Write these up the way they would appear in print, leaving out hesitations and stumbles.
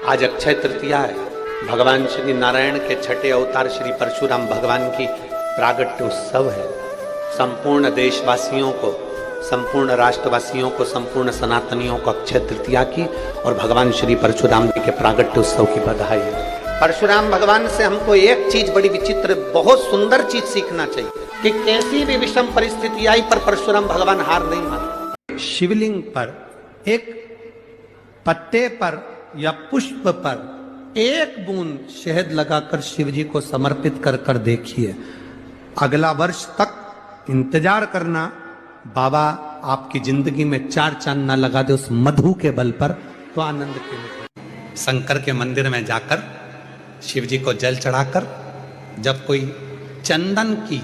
आज अक्षय तृतीया है। भगवान श्री नारायण के छठे अवतार श्री परशुराम भगवान की प्रागट्य उत्सव है। संपूर्ण देशवासियों को, संपूर्ण राष्ट्रवासियों को, संपूर्ण सनातनियों को अक्षय तृतीया की और भगवान श्री परशुराम जी के प्रागट्य उत्सव की बधाई है। परशुराम भगवान से हमको एक चीज बड़ी विचित्र, बहुत सुंदर चीज सीखना चाहिए कि कैसी भी विषम परिस्थिति आई पर परशुराम भगवान हार नहीं मानते। शिवलिंग पर एक पत्ते पर या पुष्प पर एक बूंद शहद लगाकर शिव जी को समर्पित कर कर देखिए। अगला वर्ष तक इंतजार करना, बाबा आपकी जिंदगी में 4 चांद ना लगा दे उस मधु के बल पर, तो आनंद के लिए शंकर के मंदिर में जाकर शिव जी को जल चढ़ाकर जब कोई चंदन की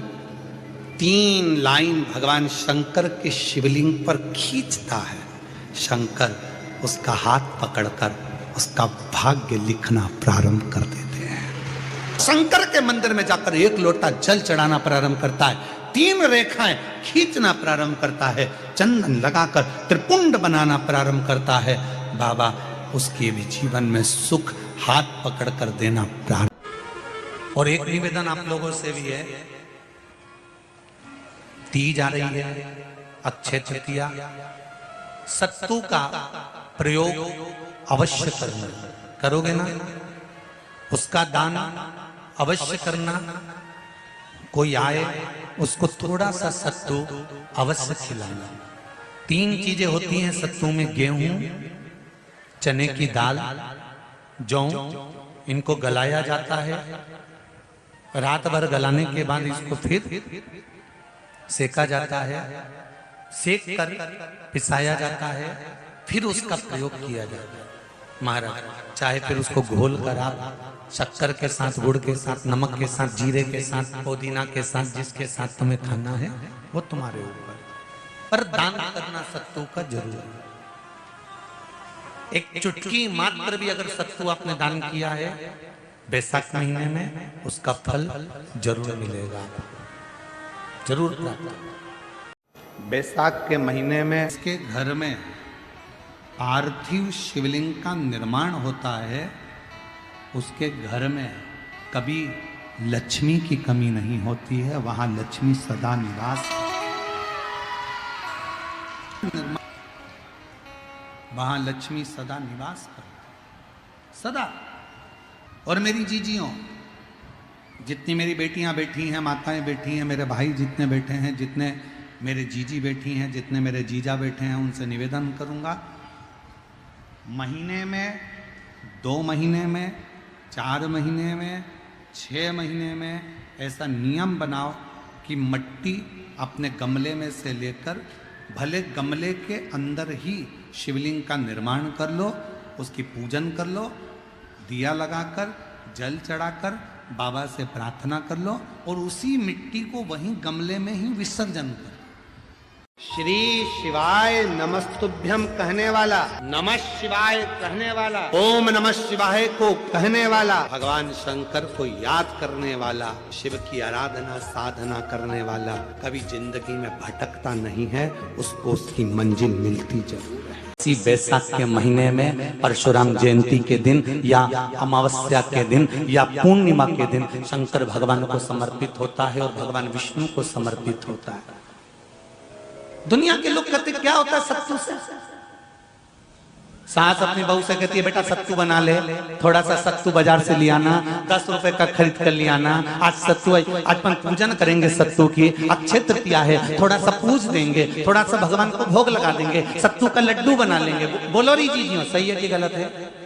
3 लाइन भगवान शंकर के शिवलिंग पर खींचता है, शंकर उसका हाथ पकड़कर उसका भाग्य लिखना प्रारंभ कर देते हैं। शंकर के मंदिर में जाकर 1 लोटा जल चढ़ाना प्रारंभ करता है, 3 रेखाएं खींचना प्रारंभ करता है, चंदन लगाकर त्रिपुंड बनाना प्रारंभ करता है। बाबा उसके भी जीवन में सुख हाथ पकड़ कर देना प्रारंभ। और एक निवेदन आप लोगों से भी है, दी जा रही है अक्षय तृतीया, सत्तू का प्रयोग अवश्य करना, करोगे ना? उसका दान अवश्य करना। कोई आए उसको थोड़ा सा सत्तू अवश्य खिलाना। 3 चीजें होती हैं सत्तू में, गेहूं, चने की दाल, जौ, इनको गलाया जाता है। रात भर गलाने के बाद इसको फिर सेका जाता है, सेक कर पिसाया जाता है, फिर उसका प्रयोग किया जाता है। महाराज चाहे फिर उसको घोल कर आप शक्कर के साथ, गुड़ के साथ, नमक के साथ, जीरे के साथ, पुदीना के साथ, जिसके साथ तुम्हें खाना है वो तुम्हारे ऊपर, पर दान करना सत्तू का जरूर है। एक चुटकी मात्र भी अगर सत्तू आपने दान किया है बैसाख महीने में, उसका फल जरूर मिलेगा, जरूर प्राप्त। बैसाख के महीने में इसके घर में पार्थिव शिवलिंग का निर्माण होता है, उसके घर में कभी लक्ष्मी की कमी नहीं होती है, वहां लक्ष्मी सदा निवास, वहां लक्ष्मी सदा निवास करती, सदा। और मेरी जीजियों, जितनी मेरी बेटियां बैठी हैं, माताएं बैठी हैं, मेरे भाई जितने बैठे हैं, जितने मेरे जीजी बैठी हैं, जितने मेरे जीजा बैठे हैं, उनसे निवेदन करूंगा, महीने में, 2 महीने में, 4 महीने में, 6 महीने में ऐसा नियम बनाओ कि मिट्टी अपने गमले में से लेकर, भले गमले के अंदर ही शिवलिंग का निर्माण कर लो, उसकी पूजन कर लो, दिया लगाकर, जल चढ़ाकर बाबा से प्रार्थना कर लो और उसी मिट्टी को वहीं गमले में ही विसर्जन कर। श्री शिवाय नमस्तुभ्यम कहने वाला, नमः शिवाय कहने वाला, ओम नमः शिवाय को कहने वाला, भगवान शंकर को याद करने वाला, शिव की आराधना साधना करने वाला कभी जिंदगी में भटकता नहीं है, उसको उसकी मंजिल मिलती जरूर है। इसी बैसाख के महीने में परशुराम जयंती के दिन या अमावस्या के दिन या पूर्णिमा के दिन शंकर भगवान को समर्पित होता है और भगवान विष्णु को समर्पित होता है। दुनिया के लोग कहते क्या होता है सत्तू से? सास अपनी बहू से कहती है बेटा सत्तू बना ले, थोड़ा सा सत्तू बाजार से ले आना, 10 रुपए का खरीद कर ले आना, आज सत्तू, आज अपन पूजन करेंगे सत्तू की, अक्षय तृतीया है, थोड़ा सा पूज देंगे, थोड़ा सा भगवान को भोग लगा देंगे, सत्तू का लड्डू बना लेंगे। बोलो री जीजियों, सही है कि गलत है?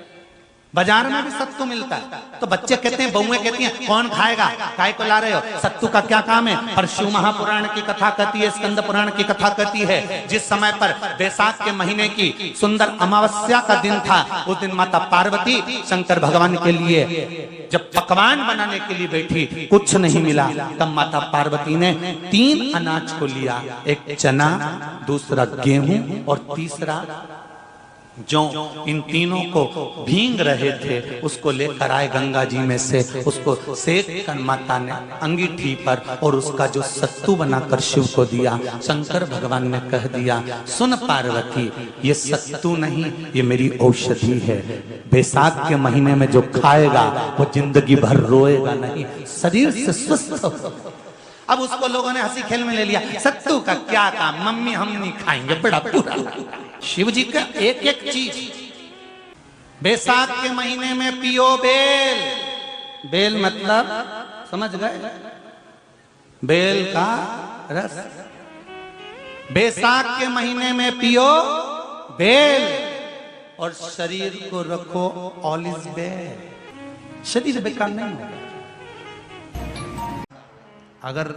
बाजार में भी सत्तू मिलता है, तो बच्चे कहते हैं, बहुएं कहती हैं कौन खाएगा, काय को ला रहे हो, सत्तू का क्या काम है? पर शिव महापुराण की कथा कहती है, स्कंद पुराण की कथा कहती है, जिस समय पर बैसाख के महीने की सुंदर अमावस्या का दिन था, उस दिन माता पार्वती शंकर भगवान के लिए जब पकवान बनाने के लिए बैठी, कुछ नहीं मिला, तब माता पार्वती ने 3 अनाज को लिया, एक चना, दूसरा गेहूं और तीसरा जो इन तीनों को भींग रहे थे उसको लेकर आए गंगा जी में से, उसको सेक कर माता ने अंगीठी पर और उसका जो सत्तू बनाकर शिव को दिया। शंकर भगवान ने कह दिया, सुन पार्वती, ये सत्तू नहीं, ये मेरी औषधि है। बैसाख के महीने में जो खाएगा वो जिंदगी भर रोएगा नहीं, शरीर से स्वस्थ हो। अब उसको लोगों ने हंसी खेल में ले लिया, सत्तू का क्या काम, मम्मी हम नहीं खाएंगे, बड़ा पूरा। शिव जी का एक एक चीज, बैसाख के महीने में पियो बेल, बेल मतलब समझ गए, बेल का रस। बैसाख के महीने में पियो बेल और शरीर को रखो ऑल इज वेल, शरीर बेकार नहीं होगा। अगर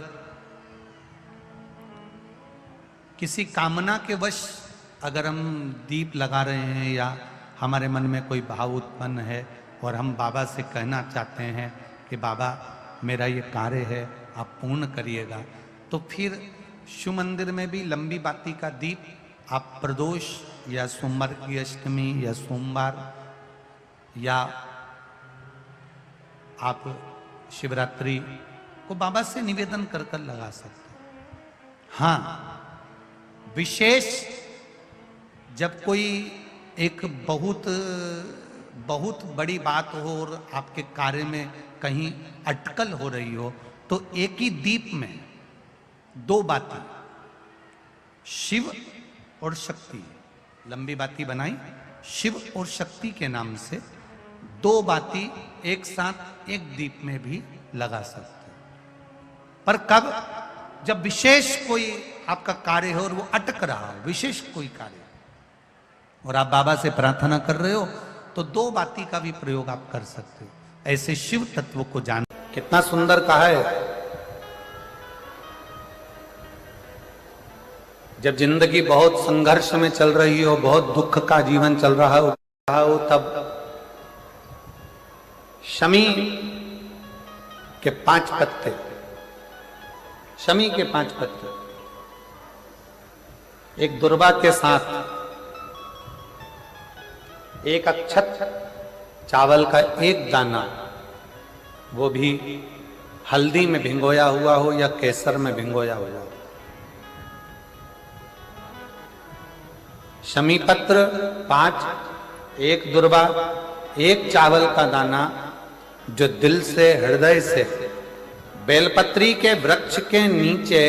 किसी कामना के वश अगर हम दीप लगा रहे हैं या हमारे मन में कोई भाव उत्पन्न है और हम बाबा से कहना चाहते हैं कि बाबा मेरा ये कार्य है आप पूर्ण करिएगा, तो फिर शिव मंदिर में भी लंबी बाती का दीप आप प्रदोष या सोमवार की अष्टमी या सोमवार या आप शिवरात्रि को बाबा से निवेदन कर कर लगा सकते हैं। हाँ, विशेष जब कोई एक बहुत बहुत बड़ी बात हो और आपके कार्य में कहीं अटकल हो रही हो, तो एक ही दीप में दो बाती, शिव और शक्ति, लंबी बाती बनाई शिव और शक्ति के नाम से, दो बाती एक साथ एक दीप में भी लगा सकते हैं। पर कब, जब विशेष कोई आपका कार्य हो और वो अटक रहा हो, विशेष कोई कार्य, और आप बाबा से प्रार्थना कर रहे हो, तो दो बाती का भी प्रयोग आप कर सकते हो। ऐसे शिव तत्व को जान, कितना सुंदर कहा है। जब जिंदगी बहुत संघर्ष में चल रही हो, बहुत दुख का जीवन चल रहा हो, तब शमी के 5 पत्ते, शमी के 5 पत्ते, एक दुर्वा के साथ एक अक्षत चावल का एक दाना, वो भी हल्दी में भिंगोया हुआ हो या केसर में भिंगोया हुआ हो, शमी पत्र 5, एक दुर्वा, एक चावल का दाना, जो दिल से हृदय से बेलपत्री के वृक्ष के नीचे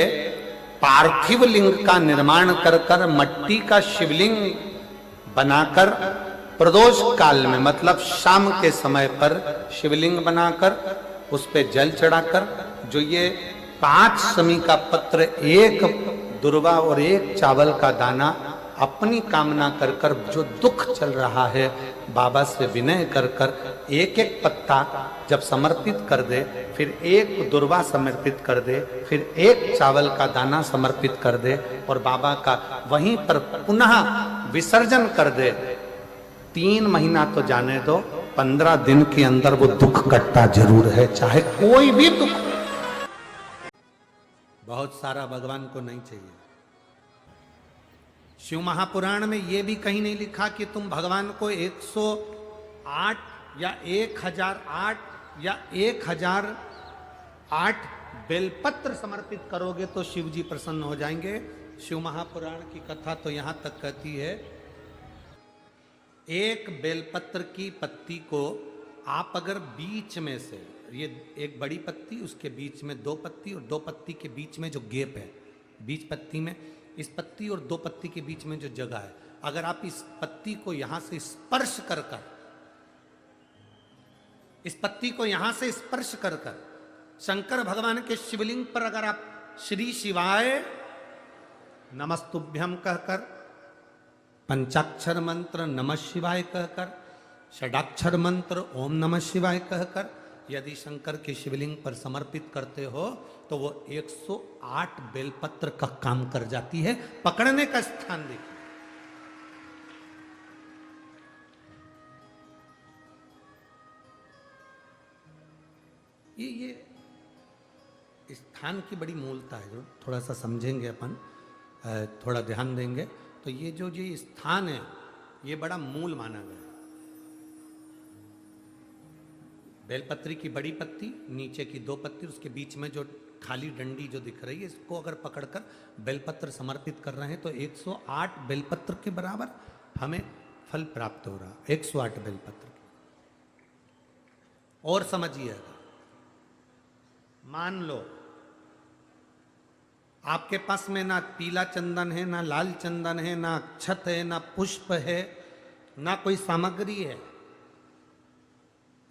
पार्थिव लिंग का निर्माण कर कर मट्टी का शिवलिंग बनाकर प्रदोष काल में, मतलब शाम के समय पर शिवलिंग बनाकर उस पे जल चढ़ाकर, जो ये 5 शमी का पत्र, एक दुर्वा और एक चावल का दाना, अपनी कामना कर कर जो दुख चल रहा है बाबा से विनय कर कर एक एक पत्ता जब समर्पित कर दे, फिर एक दुर्वा समर्पित कर दे, फिर एक चावल का दाना समर्पित कर दे और बाबा का वहीं पर पुनः विसर्जन कर दे, 3 महीना तो जाने दो, 15 दिन के अंदर वो दुख कटता जरूर है, चाहे कोई भी दुख। बहुत सारा भगवान को नहीं चाहिए। शिव महापुराण में यह भी कहीं नहीं लिखा कि तुम भगवान को 108 या 1008 या 1008 बेलपत्र समर्पित करोगे तो शिव जी प्रसन्न हो जाएंगे। शिव महापुराण की कथा तो यहां तक कहती है, एक बेलपत्र की पत्ती को आप अगर बीच में से, ये एक बड़ी पत्ती, उसके बीच में 2 पत्ती और 2 पत्ती के बीच में जो गैप है, बीच पत्ती में, इस पत्ती और 2 पत्ती के बीच में जो जगह है, अगर आप इस पत्ती को यहां से स्पर्श कर कर, इस पत्ती को यहां से स्पर्श कर कर शंकर भगवान के शिवलिंग पर अगर आप श्री शिवाय नमस्तुभ्यम कहकर, पंचाक्षर मंत्र नमः शिवाय कहकर, षडाक्षर मंत्र ओम नमः शिवाय कहकर यदि शंकर के शिवलिंग पर समर्पित करते हो तो वो 108 बेलपत्र का काम कर जाती है। पकड़ने का स्थान देखिए, ये स्थान की बड़ी मूलता है, जो थोड़ा सा समझेंगे अपन, थोड़ा ध्यान देंगे तो ये जो स्थान है, ये बड़ा मूल माना गया। बेलपत्री की बड़ी पत्ती, नीचे की 2 पत्ती, उसके बीच में जो खाली डंडी जो दिख रही है, इसको अगर पकड़कर बेलपत्र समर्पित कर रहे हैं तो 108 बेलपत्र के बराबर हमें फल प्राप्त हो रहा। 108 बेलपत्र। और समझिएगा, मान लो आपके पास में ना पीला चंदन है, ना लाल चंदन है, ना अक्षत है, ना पुष्प है, ना कोई सामग्री है,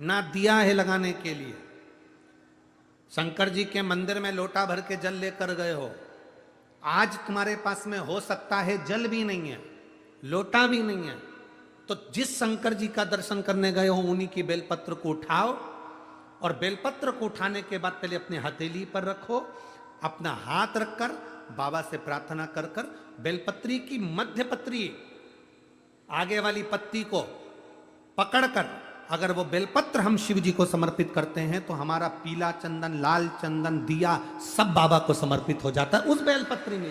ना दिया है लगाने के लिए। शंकर जी के मंदिर में लोटा भर के जल लेकर गए हो, आज तुम्हारे पास में हो सकता है जल भी नहीं है, लोटा भी नहीं है, तो जिस शंकर जी का दर्शन करने गए हो उन्हीं की बेलपत्र को उठाओ, और बेलपत्र को उठाने के बाद पहले अपने हथेली पर रखो, अपना हाथ रखकर बाबा से प्रार्थना कर कर बेलपत्री की मध्य पत्री, आगे वाली पत्ती को पकड़कर अगर वो बेलपत्र हम शिव जी को समर्पित करते हैं तो हमारा पीला चंदन, लाल चंदन, दिया सब बाबा को समर्पित हो जाता है, उस बेलपत्री में।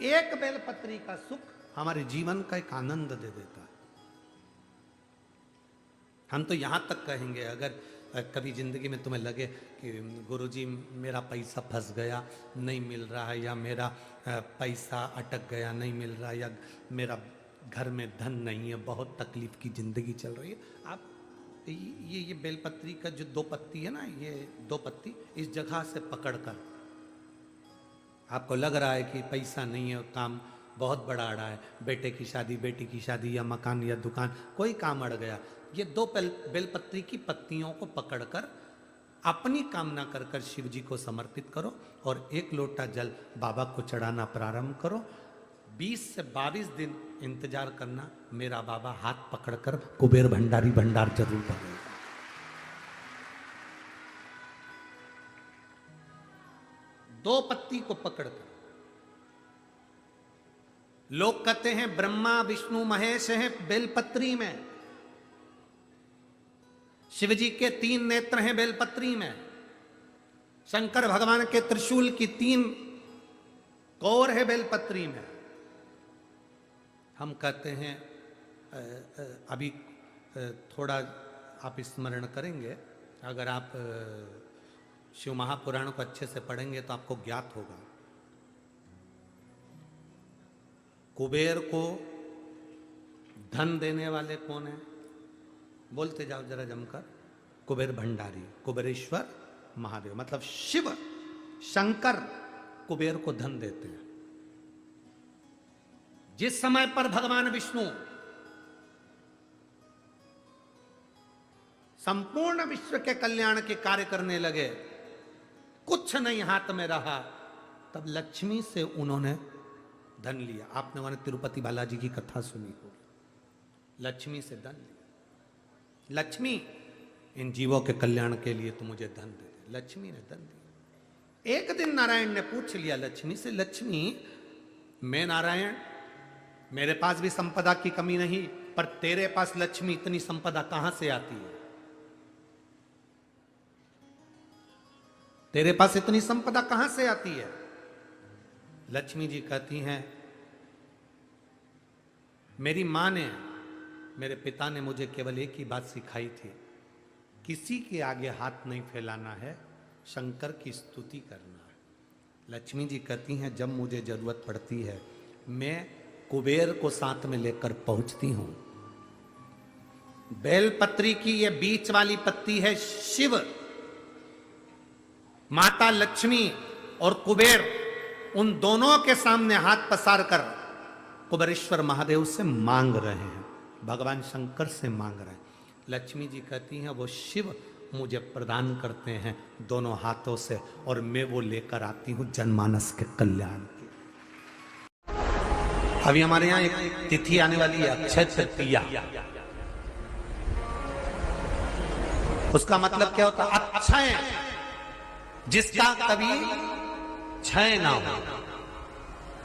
एक बेलपत्री का सुख हमारे जीवन का एक आनंद दे देता है। हम तो यहां तक कहेंगे, अगर कभी जिंदगी में तुम्हें लगे कि गुरुजी मेरा पैसा फंस गया, नहीं मिल रहा है, या मेरा पैसा अटक गया, नहीं मिल रहा, या मेरा घर में धन नहीं है, बहुत तकलीफ की जिंदगी चल रही है, आप ये बेलपत्री का जो 2 पत्ती है ना, ये 2 पत्ती इस जगह से पकड़कर, आपको लग रहा है कि पैसा नहीं है, काम बहुत बड़ा अड़ा है, बेटे की शादी, बेटी की शादी, या मकान या दुकान, कोई काम अड़ गया, ये 2 बेलपत्री की पत्तियों को पकड़कर अपनी कामना कर कर शिव जी को समर्पित करो और 1 लोटा जल बाबा को चढ़ाना प्रारंभ करो। 20 से 22 दिन इंतजार करना, मेरा बाबा हाथ पकड़कर कुबेर भंडारी भंडार जरूर भरेगा। दो पत्ती को पकड़कर, लोग कहते हैं ब्रह्मा विष्णु महेश हैं बेलपत्री में, शिव जी के 3 नेत्र हैं बेलपत्री में, शंकर भगवान के त्रिशूल की 3 कोर है बेलपत्री में। हम कहते हैं अभी थोड़ा आप स्मरण करेंगे, अगर आप शिव महापुराण को अच्छे से पढ़ेंगे तो आपको ज्ञात होगा, कुबेर को धन देने वाले कौन है? बोलते जाओ जरा जमकर, कुबेर भंडारी, कुबेरेश्वर महादेव, मतलब शिव शंकर कुबेर को धन देते हैं। जिस समय पर भगवान विष्णु संपूर्ण विश्व के कल्याण के कार्य करने लगे, कुछ नहीं हाथ में रहा, तब लक्ष्मी से उन्होंने धन लिया। आपने वहां तिरुपति बालाजी की कथा सुनी हो, लक्ष्मी से धन लिया। लक्ष्मी, इन जीवों के कल्याण के लिए तू मुझे धन दे दे। लक्ष्मी ने धन दिया। एक दिन नारायण ने पूछ लिया लक्ष्मी से, लक्ष्मी मैं नारायण, मेरे पास भी संपदा की कमी नहीं, पर तेरे पास लक्ष्मी इतनी संपदा कहां से आती है? तेरे पास इतनी संपदा कहां से आती है? लक्ष्मी जी कहती हैं, मेरी मां ने, मेरे पिता ने मुझे केवल एक ही बात सिखाई थी, किसी के आगे हाथ नहीं फैलाना है, शंकर की स्तुति करना है। लक्ष्मी जी कहती हैं, जब मुझे जरूरत पड़ती है मैं कुबेर को साथ में लेकर पहुंचती हूं। बेलपत्री की ये बीच वाली पत्ती है शिव, माता लक्ष्मी और कुबेर, उन दोनों के सामने हाथ पसार कर कुबेरेश्वर महादेव से मांग रहे हैं, भगवान शंकर से मांग रहे हैं। लक्ष्मी जी कहती हैं, वो शिव मुझे प्रदान करते हैं दोनों हाथों से, और मैं वो लेकर आती हूं जनमानस के कल्याण के। अभी हमारे यहां एक तिथि आने वाली है, अक्षय तृतीया। उसका मतलब क्या होता है? अक्षय, जिसका कभी क्षय ना हो।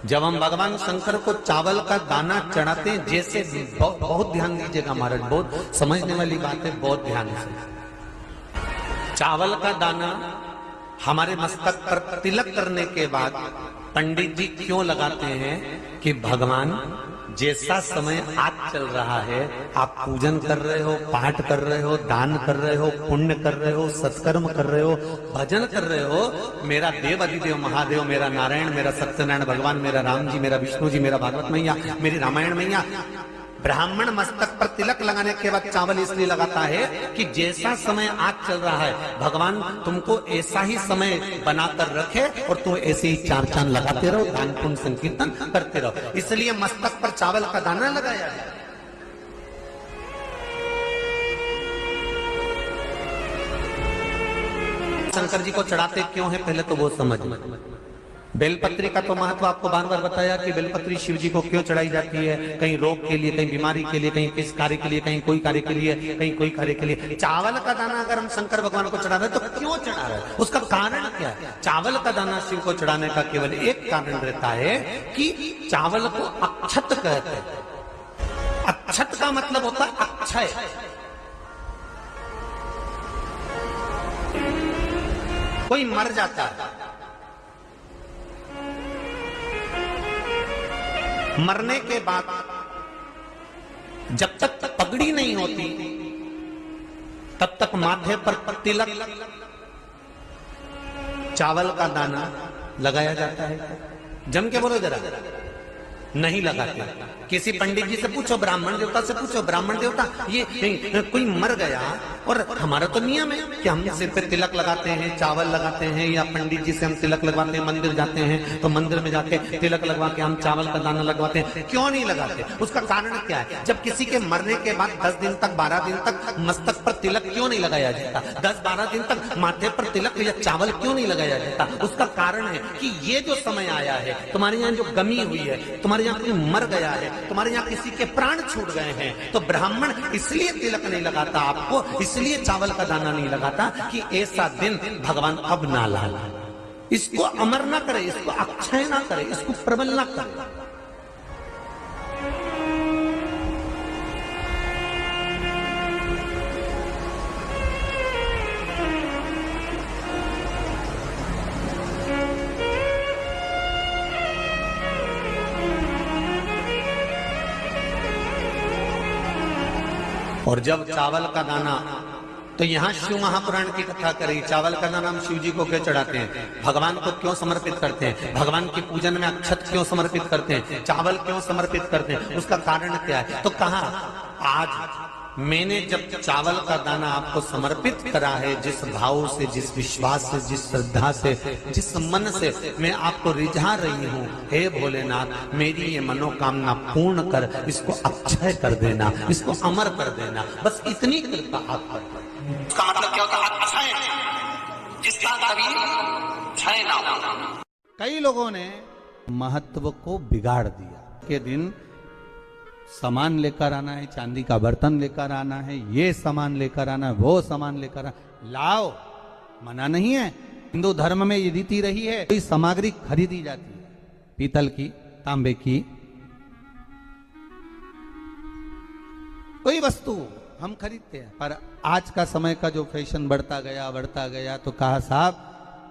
जब हम भगवान शंकर को चावल का दाना चढ़ाते हैं, जैसे बहुत ध्यान दीजिएगा महाराज, बहुत समझने वाली बात है, बहुत ध्यान से। चावल का दाना हमारे मस्तक पर तिलक करने के बाद पंडित जी क्यों लगाते हैं कि भगवान जैसा समय आज चल रहा है, आप पूजन कर रहे हो, पाठ कर रहे हो, दान कर रहे हो, पुण्य कर रहे हो, सत्कर्म कर रहे हो, भजन कर रहे हो, मेरा देव अधिदेव महादेव, मेरा नारायण, मेरा सत्यनारायण भगवान, मेरा राम जी, मेरा विष्णु जी, मेरा भागवत मैया, मेरी रामायण मैया, ब्राह्मण मस्तक पर तिलक लगाने के बाद चावल इसलिए लगाता है कि जैसा समय आज चल रहा है, भगवान तुमको ऐसा ही समय बनाकर रखे और तुम ऐसे ही चार चांद लगाते रहो, दान पुण्य संकीर्तन करते रहो, इसलिए मस्तक पर चावल का दाना लगाया है। शंकर जी को चढ़ाते क्यों है, पहले तो वो समझ। बेलपत्री का तो महत्व आपको बार बार बताया कि बेलपत्री शिव जी को क्यों चढ़ाई जाती है, कहीं रोग के लिए, कहीं बीमारी के लिए, कहीं किस कार्य के लिए, कहीं कोई कार्य के लिए, कहीं कोई कार्य के लिए। चावल का दाना अगर हम शंकर भगवान को चढ़ा रहे हैं तो क्यों चढ़ा रहे हैं, उसका कारण क्या है? चावल का दाना शिव को चढ़ाने का केवल एक कारण रहता है कि चावल को अक्षत कहते हैं। अक्षत का मतलब होता है अक्षय। कोई मर जाता है, मरने के बाद जब तक पगड़ी नहीं होती तब तक माथे पर तिलक, चावल का दाना लगाया जाता है। जम के बोलो जरा, नहीं लगाते। किसी पंडित जी से पूछो, ब्राह्मण देवता से पूछो, ब्राह्मण देवता ये कोई मर गया, और हमारा तो नियम है कि हम सिर पे तिलक लगाते हैं, चावल लगाते हैं, या पंडित जी से हम तिलक लगवाते हैं, मंदिर जाते हैं तो मंदिर में जाके तिलक लगवा के हम चावल का दाना लगवाते हैं। क्यों नहीं लगाते? उसका कारण क्या है? जब किसी के मरने के बाद 10 दिन तक, 12 दिन तक मस्तक पर तिलक क्यों नहीं लगाया जाता? 10-12 दिन तक माथे पर तिलक या चावल क्यों नहीं लगाया जाता? उसका कारण है कि ये जो समय आया है, तुम्हारे यहाँ जो गमी हुई है, तुम्हारे यहाँ कोई मर गया है, तुम्हारे यहाँ किसी के प्राण छूट गए हैं, तो ब्राह्मण इसलिए तिलक नहीं लगाता आपको, इसलिए चावल का दाना नहीं लगाता कि ऐसा दिन भगवान अब ना लाए, इसको अमर ना करे, इसको अक्षय ना करे, इसको प्रबल ना करे। और जब चावल का दाना, तो यहाँ शिव महापुराण की कथा करी, चावल का दाना हम शिव जी को क्यों चढ़ाते हैं, भगवान को क्यों समर्पित करते हैं, भगवान के पूजन में अक्षत क्यों समर्पित करते हैं, चावल क्यों समर्पित करते हैं, उसका कारण क्या है? तो कहा आज मैंने जब चावल का दाना आपको समर्पित करा है, जिस भाव से, जिस विश्वास से, जिस श्रद्धा से, जिस मन से मैं आपको रिझा रही हूँ, हे भोलेनाथ मेरी ये मनोकामना पूर्ण कर, इसको अक्षय कर देना, इसको अमर कर देना, बस इतनी कृपा आप कर। इसका मतलब क्या होता है? अक्षय, जिसका कभी क्षय ना हो। कई लोगों ने महत्व को बिगाड़ दिया के दिन सामान लेकर आना है, चांदी का बर्तन लेकर आना है, ये सामान लेकर आना है, वो सामान लेकर आना, लाओ, मना नहीं है। हिंदू धर्म में ये रीति रही है, कोई सामग्री खरीदी जाती है, पीतल की, तांबे की, कोई वस्तु हम खरीदते हैं। पर आज का समय का जो फैशन बढ़ता गया तो कहा साहब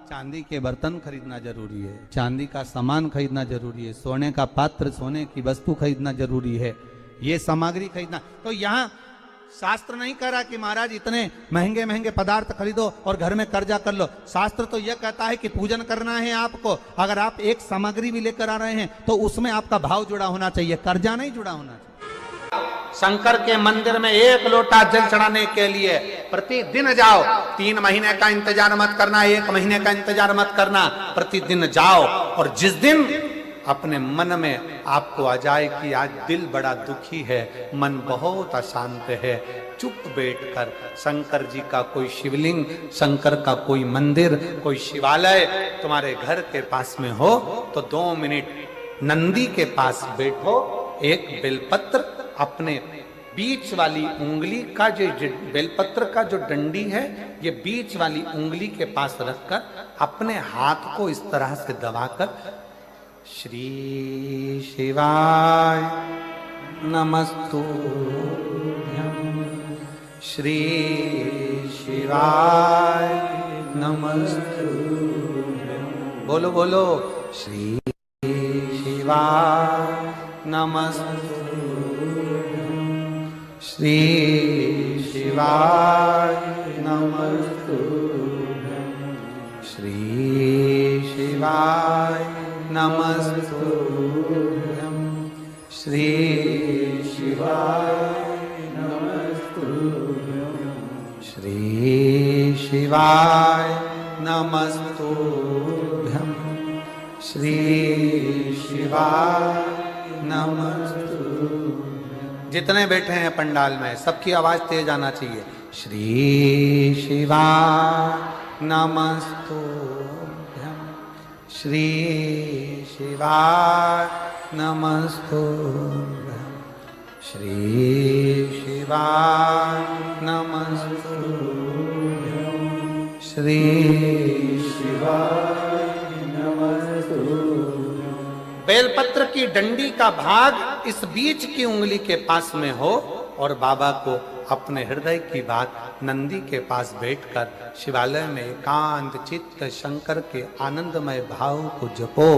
चांदी के बर्तन खरीदना जरूरी है, चांदी का सामान खरीदना जरूरी है, सोने का पात्र, सोने की वस्तु खरीदना जरूरी है, ये सामग्री खरीदना। तो यहाँ शास्त्र नहीं कह रहा कि महाराज इतने महंगे महंगे पदार्थ खरीदो और घर में कर्जा कर लो। शास्त्र तो यह कहता है कि पूजन करना है आपको, अगर आप एक सामग्री भी लेकर आ रहे हैं तो उसमें आपका भाव जुड़ा होना चाहिए, कर्जा नहीं जुड़ा होना चाहिए। शंकर के मंदिर में 1 लोटा जल चढ़ाने के लिए प्रतिदिन जाओ, 3 महीने का इंतजार मत करना, 1 महीने का इंतजार मत करना, प्रतिदिन जाओ। और जिस दिन अपने मन में आपको आ जाए कि आज दिल बड़ा दुखी है, मन बहुत अशांत है, चुप बैठकर शंकर जी का कोई शिवलिंग, शंकर का कोई मंदिर, कोई शिवालय तुम्हारे घर के पास में हो तो 2 मिनट नंदी के पास बैठो, एक बेलपत्र अपने बीच वाली उंगली का, जो बेलपत्र का जो डंडी है, ये बीच वाली उंगली के पास रखकर अपने हाथ को इस तरह से दबाकर श्री शिवाय नमस्तुभ्यं, श्री शिवाय नमस्तुभ्यं, बोलो बोलो श्री शिवाय नमस्तुभ्यं श्री शिवाय नमस्तुभ्यं श्री शिवाय नमस्तुभ्यं श्री शिवाय नमस्तुभ्यं श्री शिवाय नमस्तुभ्यं श्री शिवाय नमस्तुभ्यं। जितने बैठे हैं पंडाल में सबकी आवाज तेज आना चाहिए। श्री शिवाय नमस्तुभ्यं श्री शिवाय नमस्तुभ्यं श्री शिवाय नमस्तुभ्यं श्री शिवाय नमस्तुभ्यं। बेलपत्र की डंडी का भाग इस बीच की उंगली के पास में हो और बाबा को अपने हृदय की बात नंदी के पास बैठकर शिवालय में एकांत चित्त शंकर के आनंदमय भाव को जपो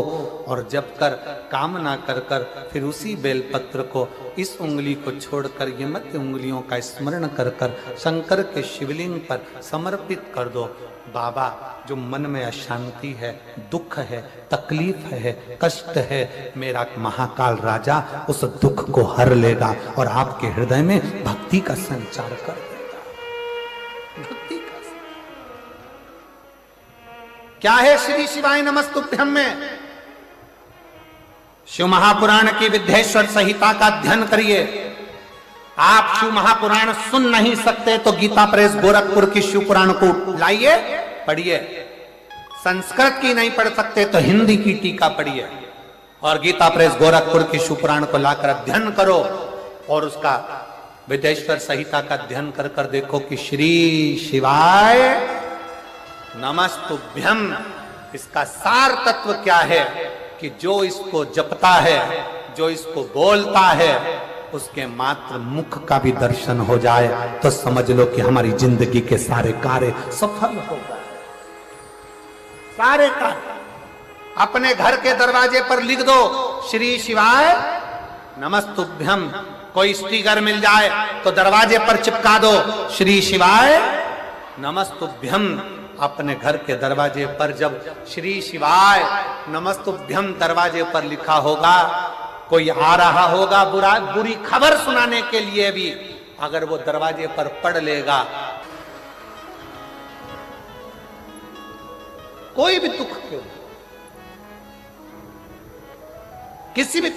और जप कर कामना कर कर फिर उसी बेलपत्र को इस उंगली को छोड़कर ये मध्य उंगलियों का स्मरण कर कर शंकर के शिवलिंग पर समर्पित कर दो। बाबा, जो मन में अशांति है, दुख है, तकलीफ है, कष्ट है, मेरा महाकाल राजा उस दुख को हर लेगा और आपके हृदय में भक्ति का संचार कर देगा। भक्ति का क्या है श्री शिवाय नमस्तुभ्यं में? शिव महापुराण की विद्येश्वर संहिता का अध्ययन करिए। आप शिव महापुराण सुन नहीं सकते तो गीता प्रेस गोरखपुर की शिव पुराण को लाइए, पढ़िए। संस्कृत की नहीं पढ़ सकते तो हिंदी की टीका पढ़िए और गीता प्रेस गोरखपुर की शिव पुराण को लाकर अध्ययन करो और उसका विद्येश्वर संहिता का अध्ययन कर कर देखो कि श्री शिवाय नमस्तुभ्यं इसका सार तत्व क्या है कि जो इसको जपता है, जो इसको बोलता है, उसके मात्र मुख का भी दर्शन हो जाए तो समझ लो कि हमारी जिंदगी के सारे कार्य सफल हो गए। सारे कार्य अपने घर के दरवाजे पर लिख दो श्री शिवाय नमस्तुभ्यं। कोई स्टिकर मिल जाए तो दरवाजे पर चिपका दो श्री शिवाय नमस्तुभ्यं। अपने घर के दरवाजे पर जब श्री शिवाय नमस्तुभ्यं दरवाजे पर लिखा होगा, कोई आ रहा होगा बुरी खबर सुनाने के लिए भी, अगर वो दरवाजे पर पढ़ लेगा, कोई भी दुख क्यों, किसी भी